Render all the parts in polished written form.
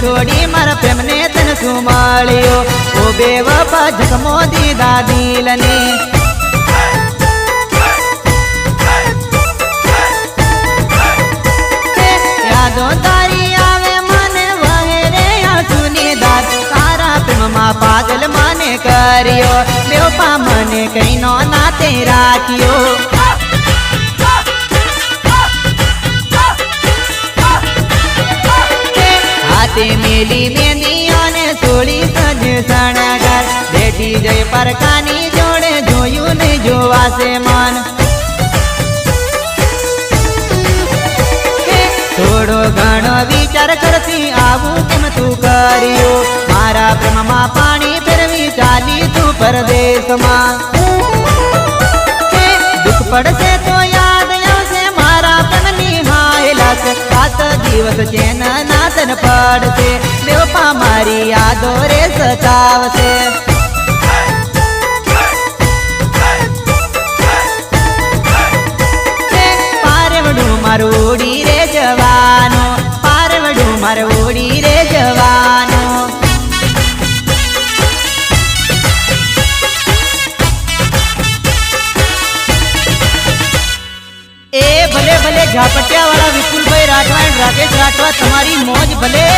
छोड़ी मारा प्रेम ने तन सुमालियो ओ बेवफा जखमो दीदा दिलने यादो तारी आवे मने वहेरे आंसुनी दार तारा प्रेम मा पागल मने करियो बेवफा मने कईनो नाते राखियो हाथे मेली मेंदियों ने सोड़ी सज सणगार बेटी जय परकानी जोड़े जोयू ने जोवा से मन थोड़ो घणो विचार करती आवू केम तू करियो मारा प्रेम मा पानी फेरवी चाली तू परदेश मा दुख पड़से तो याद आवशे मारा प्रेम निहायलास सात दिवस चेन नातन पड़से बेवफा मारी यादो रे सतावशे पारवडू मारू उड़ी रे जवानो पारवडू मारू उड़ी रे जवानो ए भले भले झापटिया वाला विपुल भाई राठवा एंड राकेश राठवा तुम्हारी मौज भले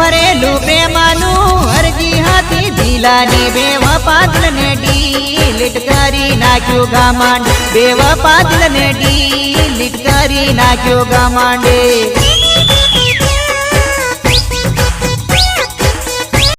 भरेलू प्रेमानु अर्जी हाथी दिलानी बेवफा दिल ने डिलीट करी नाख्यो गामांड बेवफा दिल ने डिलीट करी नाख्यो गामांडे